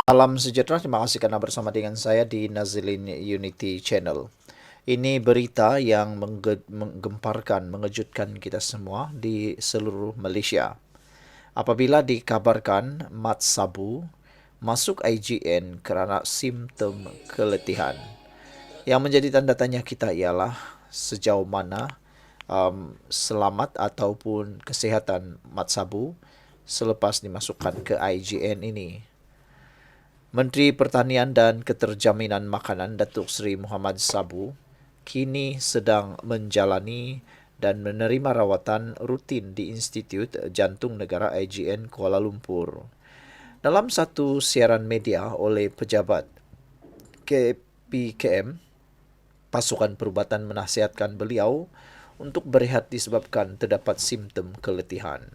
Salam sejahtera, terima kasih karena bersama dengan saya di Nazilin Unity Channel. Ini berita yang menggemparkan, mengejutkan kita semua di seluruh Malaysia. Apabila dikabarkan Mat Sabu masuk IGN kerana simptom keletihan. Yang menjadi tanda tanya kita ialah sejauh mana selamat ataupun kesihatan Mat Sabu selepas dimasukkan ke IGN ini. Menteri Pertanian dan Keterjaminan Makanan Datuk Seri Muhammad Sabu kini sedang menjalani dan menerima rawatan rutin di Institut Jantung Negara IGN Kuala Lumpur. Dalam satu siaran media oleh pejabat KPKM, pasukan perubatan menasihatkan beliau untuk berehat disebabkan terdapat simptom keletihan.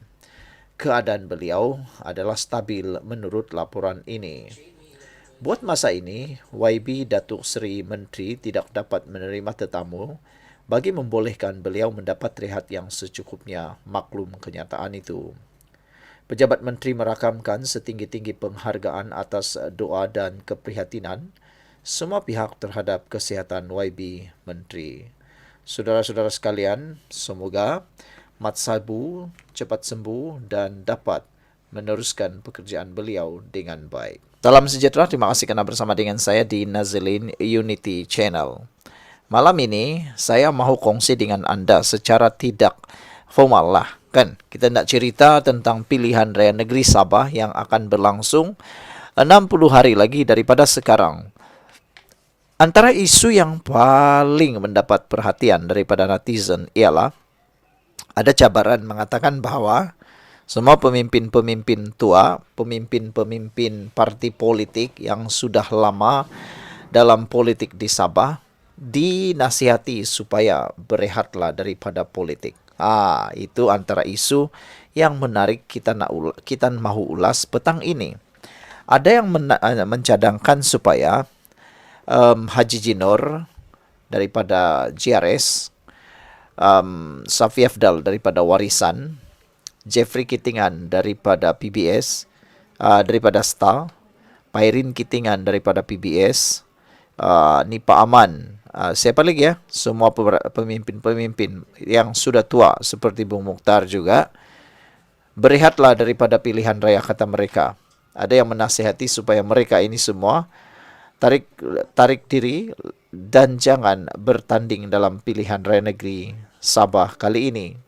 Keadaan beliau adalah stabil menurut laporan ini. Buat masa ini, YB Datuk Seri Menteri tidak dapat menerima tetamu bagi membolehkan beliau mendapat rehat yang secukupnya, maklum kenyataan itu. Pejabat menteri merakamkan setinggi-tinggi penghargaan atas doa dan keprihatinan semua pihak terhadap kesihatan YB Menteri. Saudara-saudara sekalian, semoga Mat Sabu cepat sembuh dan dapat meneruskan pekerjaan beliau dengan baik. Salam sejahtera, terima kasih kerana bersama dengan saya di Nazilin Unity Channel. Malam ini saya mahu kongsi dengan anda secara tidak formal lah, kan? Kita nak cerita tentang pilihan raya negeri Sabah yang akan berlangsung 60 hari lagi daripada sekarang. Antara isu yang paling mendapat perhatian daripada netizen ialah ada cabaran mengatakan bahawa semua pemimpin-pemimpin tua, pemimpin-pemimpin parti politik yang sudah lama dalam politik di Sabah dinasihati supaya berehatlah daripada politik. Itu antara isu yang menarik kita mahu ulas petang ini. Ada yang mencadangkan supaya Haji Jinor daripada GRS, Safi Afdal daripada Warisan, Jeffrey Kitingan daripada PBS, daripada Star, Pairin Kitingan daripada PBS, Nipa Aman, siapa lagi ya? Semua pemimpin-pemimpin yang sudah tua seperti Bung Mukhtar juga berehatlah daripada pilihan raya, kata mereka. Ada yang menasihati supaya mereka ini semua tarik diri dan jangan bertanding dalam pilihan raya negeri Sabah kali ini.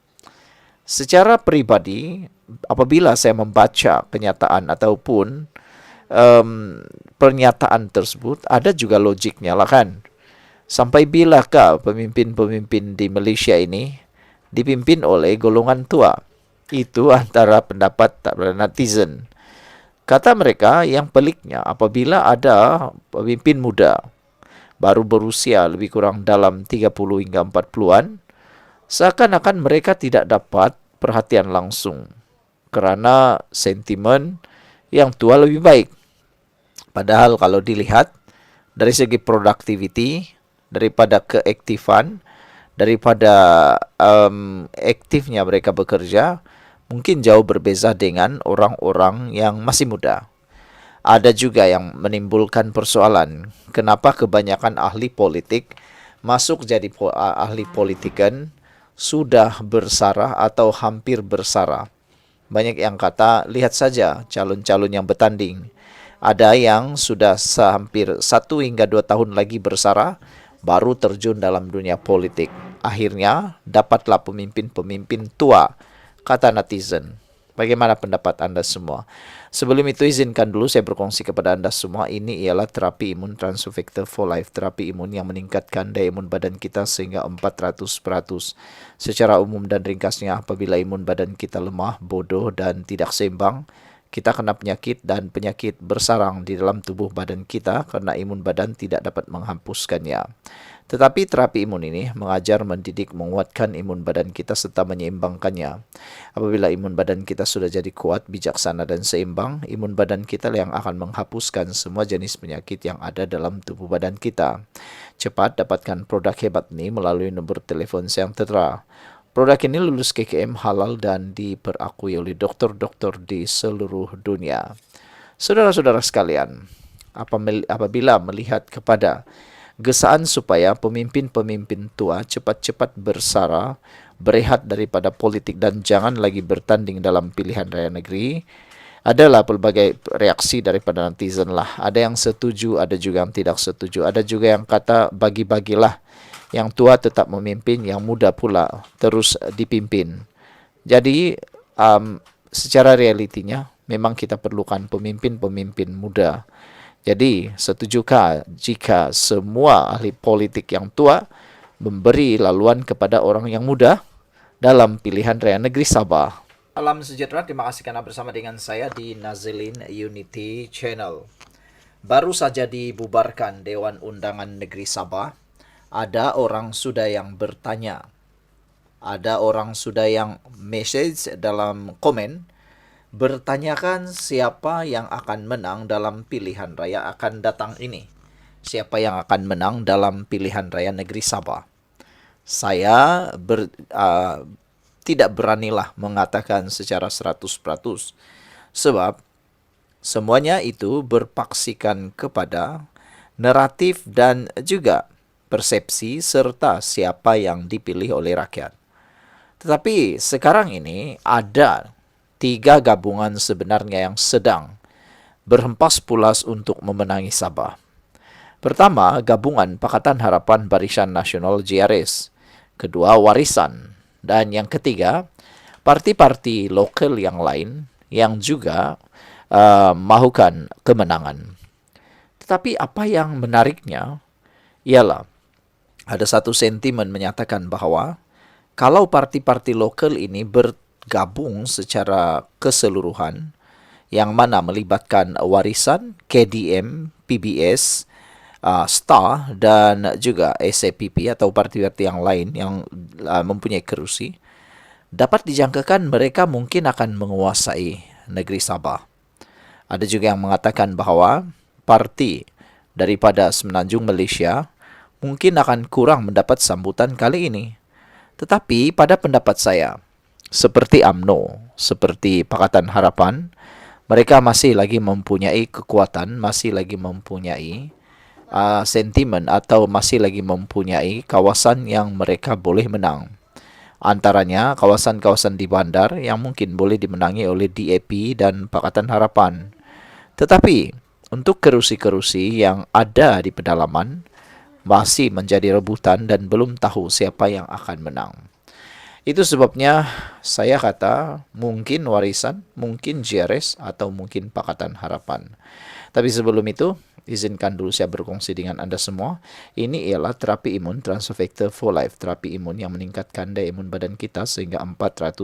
Secara peribadi, apabila saya membaca kenyataan ataupun pernyataan tersebut, ada juga logiknya lah kan. Sampai bilakah pemimpin-pemimpin di Malaysia ini dipimpin oleh golongan tua? Itu antara pendapat netizen. Kata mereka yang peliknya, apabila ada pemimpin muda baru berusia lebih kurang dalam 30 hingga 40-an, seakan-akan mereka tidak dapat perhatian langsung kerana sentimen yang tua lebih baik. Padahal kalau dilihat dari segi productivity, daripada keaktifan, daripada aktifnya mereka bekerja, mungkin jauh berbeza dengan orang-orang yang masih muda. Ada juga yang menimbulkan persoalan, kenapa kebanyakan ahli politik masuk jadi ahli politikan sudah bersara atau hampir bersara. Banyak yang kata, lihat saja calon-calon yang bertanding. Ada yang sudah hampir 1 hingga 2 tahun lagi bersara, baru terjun dalam dunia politik. Akhirnya, dapatlah pemimpin-pemimpin tua, kata netizen. Bagaimana pendapat anda semua? Sebelum itu, izinkan dulu saya berkongsi kepada anda semua. Ini ialah terapi imun Transfector for Life. Terapi imun yang meningkatkan daya imun badan kita sehingga 400%. Secara umum dan ringkasnya, apabila imun badan kita lemah, bodoh dan tidak seimbang, kita kena penyakit dan penyakit bersarang di dalam tubuh badan kita karena imun badan tidak dapat menghapuskannya. Tetapi terapi imun ini mengajar, mendidik, menguatkan imun badan kita serta menyeimbangkannya. Apabila imun badan kita sudah jadi kuat, bijaksana dan seimbang, imun badan kita yang akan menghapuskan semua jenis penyakit yang ada dalam tubuh badan kita. Cepat dapatkan produk hebat ini melalui nombor telefon yang tertera. Produk ini lulus KKM halal dan diperakui oleh doktor-doktor di seluruh dunia. Saudara-saudara sekalian, apabila melihat kepada gesaan supaya pemimpin-pemimpin tua cepat-cepat bersara, berehat daripada politik dan jangan lagi bertanding dalam pilihan raya negeri, adalah pelbagai reaksi daripada netizen lah. Ada yang setuju, ada juga yang tidak setuju. Ada juga yang kata bagi-bagilah. Yang tua tetap memimpin, yang muda pula terus dipimpin. Jadi, secara realitinya, memang kita perlukan pemimpin-pemimpin muda. Jadi, setujukah jika semua ahli politik yang tua memberi laluan kepada orang yang muda dalam pilihan raya negeri Sabah? Salam sejahtera, terima kasih karena bersama dengan saya di Nazilin Unity Channel. Baru saja dibubarkan Dewan Undangan Negeri Sabah. Ada orang sudah yang bertanya, ada orang sudah yang message dalam komen, bertanyakan siapa yang akan menang dalam pilihan raya akan datang ini. Siapa yang akan menang dalam pilihan raya negeri Sabah? Saya tidak beranilah mengatakan secara 100%. Sebab semuanya itu berpaksikan kepada naratif dan juga persepsi serta siapa yang dipilih oleh rakyat. Tetapi sekarang ini ada 3 gabungan sebenarnya yang sedang berhempas pulas untuk memenangi Sabah. Pertama, gabungan Pakatan Harapan Barisan Nasional JRS. Kedua, Warisan. Dan yang ketiga, parti-parti lokal yang lain yang juga mahukan kemenangan. Tetapi apa yang menariknya ialah ada satu sentimen menyatakan bahwa kalau parti-parti lokal ini bergabung secara keseluruhan, yang mana melibatkan Warisan, KDM, PBS, STAR dan juga SAPP atau parti-parti yang lain yang mempunyai kerusi, dapat dijangkakan mereka mungkin akan menguasai negeri Sabah. Ada juga yang mengatakan bahwa parti daripada Semenanjung Malaysia mungkin akan kurang mendapat sambutan kali ini. Tetapi pada pendapat saya, seperti UMNO, seperti Pakatan Harapan, mereka masih lagi mempunyai kekuatan, masih lagi mempunyai sentimen atau masih lagi mempunyai kawasan yang mereka boleh menang. Antaranya kawasan-kawasan di bandar yang mungkin boleh dimenangi oleh DAP dan Pakatan Harapan. Tetapi untuk kerusi-kerusi yang ada di pedalaman masih menjadi rebutan dan belum tahu siapa yang akan menang. Itu sebabnya saya kata mungkin Warisan, mungkin JRS atau mungkin Pakatan Harapan. Tapi sebelum itu, izinkan dulu saya berkongsi dengan Anda semua. Ini ialah terapi imun Transfactor for Life, terapi imun yang meningkatkan daya imun badan kita sehingga 400%.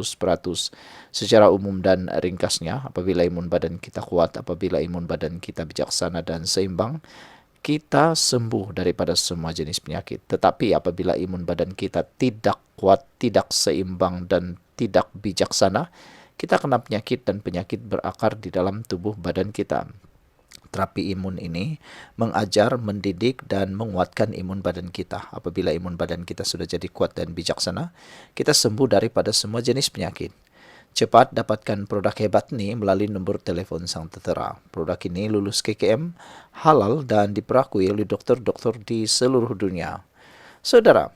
Secara umum dan ringkasnya, apabila imun badan kita kuat, apabila imun badan kita bijaksana dan seimbang, kita sembuh daripada semua jenis penyakit. Tetapi apabila imun badan kita tidak kuat, tidak seimbang dan tidak bijaksana, kita kena penyakit dan penyakit berakar di dalam tubuh badan kita. Terapi imun ini mengajar, mendidik dan menguatkan imun badan kita. Apabila imun badan kita sudah jadi kuat dan bijaksana, kita sembuh daripada semua jenis penyakit. Cepat dapatkan produk hebat ini melalui nombor telefon sang tertera. Produk ini lulus KKM, halal dan diperakui oleh dokter-dokter di seluruh dunia. Saudara,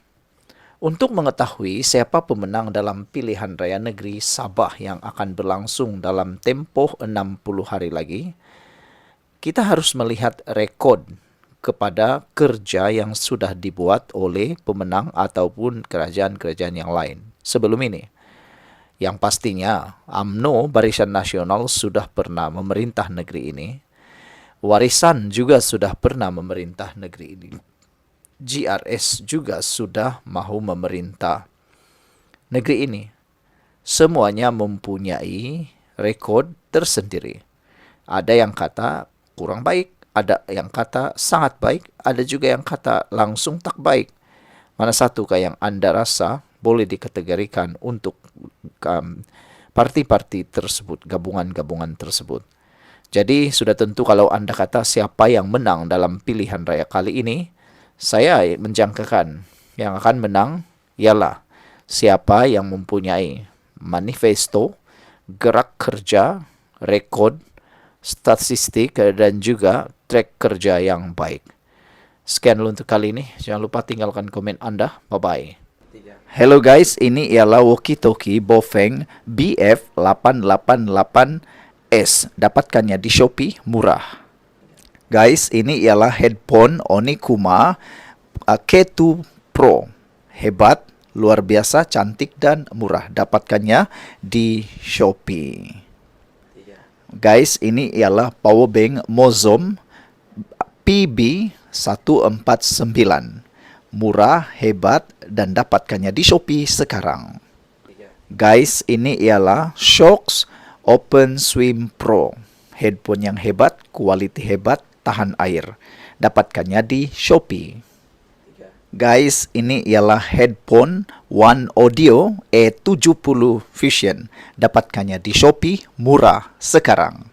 untuk mengetahui siapa pemenang dalam pilihan raya negeri Sabah yang akan berlangsung dalam tempoh 60 hari lagi, kita harus melihat rekod kepada kerja yang sudah dibuat oleh pemenang ataupun kerajaan-kerajaan yang lain sebelum ini. Yang pastinya, UMNO Barisan Nasional sudah pernah memerintah negeri ini. Warisan juga sudah pernah memerintah negeri ini. JRS juga sudah mahu memerintah negeri ini. Semuanya mempunyai rekod tersendiri. Ada yang kata kurang baik, ada yang kata sangat baik, ada juga yang kata langsung tak baik. Mana satukah yang Anda rasa boleh dikategorikan untuk parti-parti tersebut, gabungan-gabungan tersebut? Jadi sudah tentu kalau Anda kata siapa yang menang dalam pilihan raya kali ini, saya menjangkakan yang akan menang ialah siapa yang mempunyai manifesto, gerak kerja, rekod, statistik dan juga track kerja yang baik. Sekian dulu untuk kali ini. Jangan lupa tinggalkan komen Anda. Bye-bye. Hello guys, ini ialah walkie-talkie Bofeng BF888S. Dapatkannya di Shopee, murah. Guys, ini ialah headphone Onikuma K2 Pro. Hebat, luar biasa, cantik dan murah. Dapatkannya di Shopee. Guys, ini ialah power bank Mozom PB149. Murah, hebat, dan dapatkannya di Shopee sekarang. Guys, ini ialah Shocks Open Swim Pro. Headphone yang hebat, kualiti hebat, tahan air. Dapatkannya di Shopee. Guys, ini ialah headphone One Audio E70 Fusion. Dapatkannya di Shopee, murah sekarang.